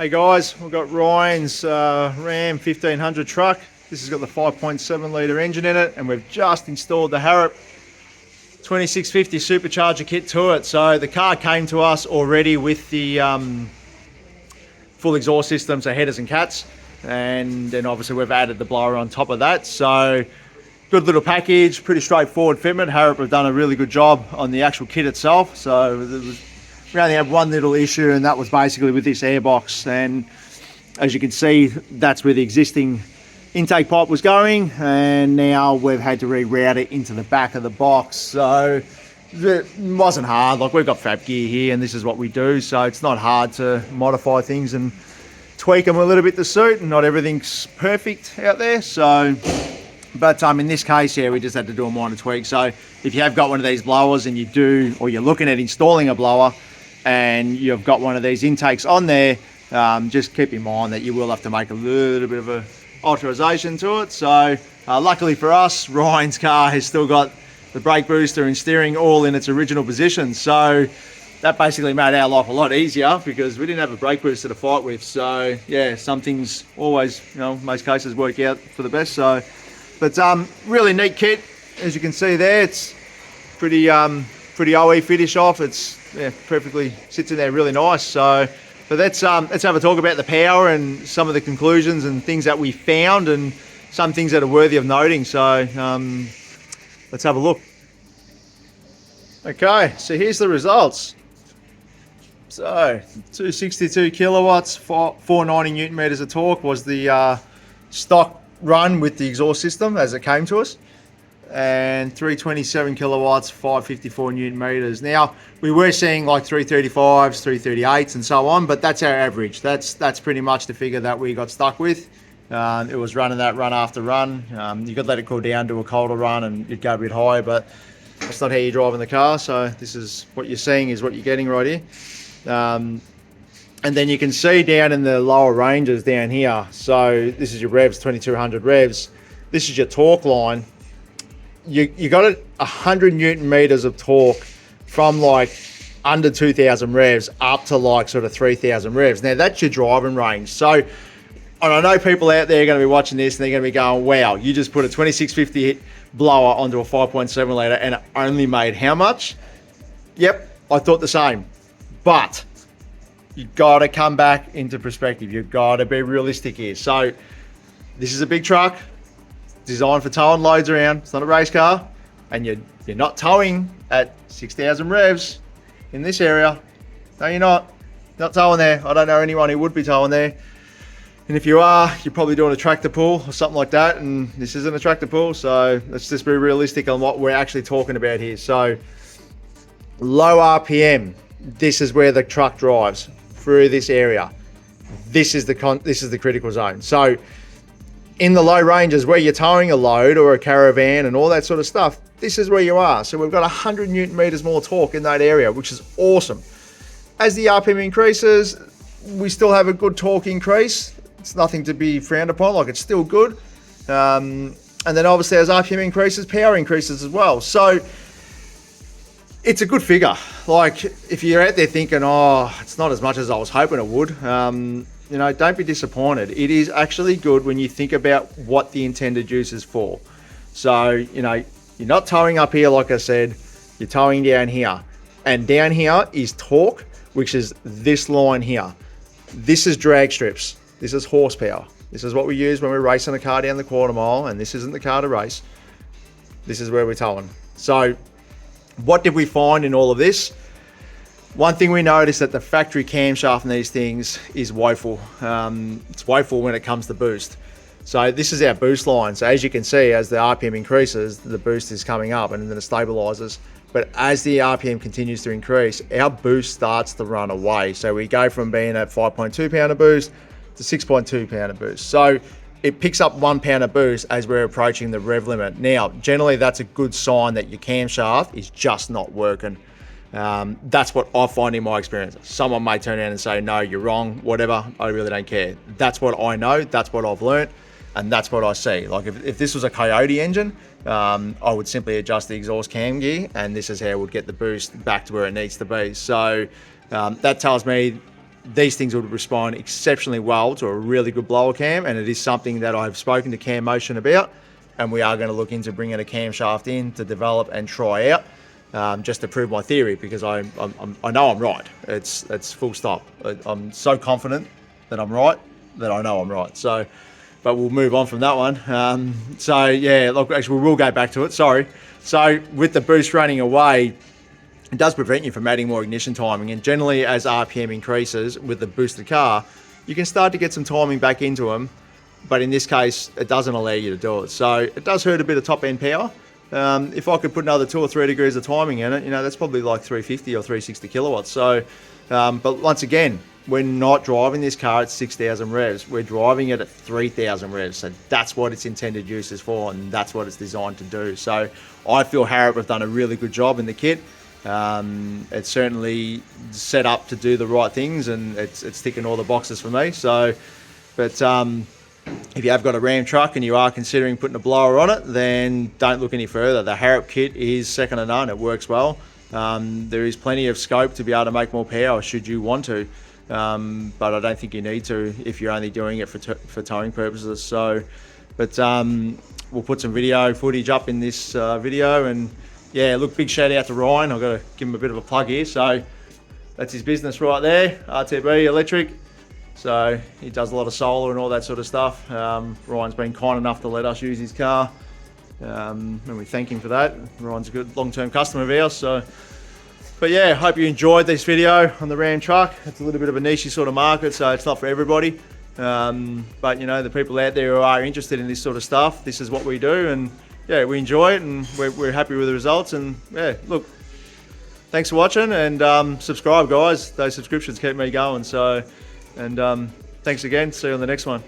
Hey guys, we've got Ryan's Ram 1500 truck. This has got the 5.7 litre engine in it, and we've just installed the Harrop 2650 Supercharger kit to it. So the car came to us already with the full exhaust system, so headers and cats, and then obviously we've added the blower on top of that. So good little package, pretty straightforward fitment. Harrop have done a really good job on the actual kit itself. So we only have one little issue, and that was basically with this airbox. And as you can see, that's where the existing intake pipe was going, and now we've had to reroute it into the back of the box. So it wasn't hard. Like, we've got fab gear here, and this is what we do, so it's not hard to modify things and tweak them a little bit to suit, and not everything's perfect out there. So but in this case, yeah, we just had to do a minor tweak. So if you have got one of these blowers and you do, or you're looking at installing a blower and you've got one of these intakes on there, just keep in mind that you will have to make a little bit of a alteration to it. So luckily for us, Ryan's car has still got the brake booster and steering all in its original position. So that basically made our life a lot easier, because we didn't have a brake booster to fight with. So yeah, some things always, most cases work out for the best. So, but really neat kit, as you can see there. It's pretty OE finish off. It's perfectly sits in there really nice. So but let's have a talk about the power and some of the conclusions and things that we found, and some things that are worthy of noting. So let's have a look. Okay, so here's the results. So 262 kilowatts, 490 newton meters of torque was the stock run with the exhaust system as it came to us, and 327 kilowatts, 554 newton meters. Now, we were seeing like 335s, 338s and so on, but that's our average. That's pretty much the figure that we got stuck with. It was running that run after run. You could let it cool down to a colder run and it'd go a bit higher, but that's not how you're driving the car. So this is what you're seeing is what you're getting right here. And then you can see down in the lower ranges down here. So this is your revs, 2200 revs. This is your torque line. You got 100 newton meters of torque from like under 2000 revs up to like sort of 3000 revs. Now that's your driving range. So, and I know people out there are going to be watching this and they're going to be going, wow, you just put a 2650 blower onto a 5.7 litre and it only made how much? Yep, I thought the same. But you got to come back into perspective. You've got to be realistic here. So this is a big truck designed for towing loads around. It's not a race car, and you're not towing at 6,000 revs in this area. No, you're not towing there. I don't know anyone who would be towing there. And if you are, you're probably doing a tractor pull or something like that, and this isn't a tractor pull. So let's just be realistic on what we're actually talking about here. So low RPM, this is where the truck drives through this area. This is the critical zone. So in the low ranges where you're towing a load or a caravan and all that sort of stuff, this is where you are. So we've got 100 newton meters more torque in that area, which is awesome. As the RPM increases, we still have a good torque increase. It's nothing to be frowned upon, like it's still good. And then obviously as RPM increases, power increases as well. So it's a good figure. Like, if you're out there thinking, oh, it's not as much as I was hoping it would, don't be disappointed. It is actually good when you think about what the intended use is for. So, you're not towing up here, like I said, you're towing down here. And down here is torque, which is this line here. This is drag strips. This is horsepower. This is what we use when we're racing a car down the quarter mile, and this isn't the car to race. This is where we're towing. So what did we find in all of this? One thing we noticed that the factory camshaft in these things is woeful. It's woeful when it comes to boost. So this is our boost line. So as you can see, as the RPM increases, the boost is coming up and then it stabilizes. But as the RPM continues to increase, our boost starts to run away. So we go from being at 5.2 pound of boost to 6.2 pound of boost. So it picks up 1 pound of boost as we're approaching the rev limit. Now, generally that's a good sign that your camshaft is just not working. That's what I find in my experience. Someone may turn around and say, no, you're wrong, whatever. I really don't care. That's what I know. That's what I've learned. And that's what I see. Like if this was a Coyote engine, I would simply adjust the exhaust cam gear, and this is how I would get the boost back to where it needs to be. So that tells me these things would respond exceptionally well to a really good blower cam, and it is something that I've spoken to Cam Motion about, and we are going to look into bringing a camshaft in to develop and try out, just to prove my theory, because I know I'm right. It's full stop. I'm so confident that I'm right that I know I'm right. So, but we'll move on from that one. So yeah, look, actually we will go back to it. Sorry. So with the boost running away, it does prevent you from adding more ignition timing, and generally as RPM increases with the boosted car, you can start to get some timing back into them, but in this case it doesn't allow you to do it. So it does hurt a bit of top end power. If I could put another 2 or 3 degrees of timing in it, you know, that's probably like 350 or 360 kilowatts. So, but once again, we're not driving this car at 6,000 revs. We're driving it at 3,000 revs. So that's what its intended use is for, and that's what it's designed to do. So I feel Harrop have done a really good job in the kit. It's certainly set up to do the right things, and it's ticking all the boxes for me. So, but if you have got a Ram truck and you are considering putting a blower on it, then don't look any further. The Harrop kit is second to none. It works well. There is plenty of scope to be able to make more power should you want to, but I don't think you need to if you're only doing it for towing purposes. So, but we'll put some video footage up in this video, and yeah, look, big shout out to Ryan. I've got to give him a bit of a plug here. So that's his business right there, RTB Electric. So he does a lot of solar and all that sort of stuff. Ryan's been kind enough to let us use his car, and we thank him for that. Ryan's a good long-term customer of ours. So, but yeah, hope you enjoyed this video on the Ram truck. It's a little bit of a niche sort of market, so it's not for everybody. But you know, the people out there who are interested in this sort of stuff, this is what we do, and yeah, we enjoy it, and we're happy with the results. And yeah, look, thanks for watching, and subscribe, guys. Those subscriptions keep me going. So, and thanks again. See you on the next one.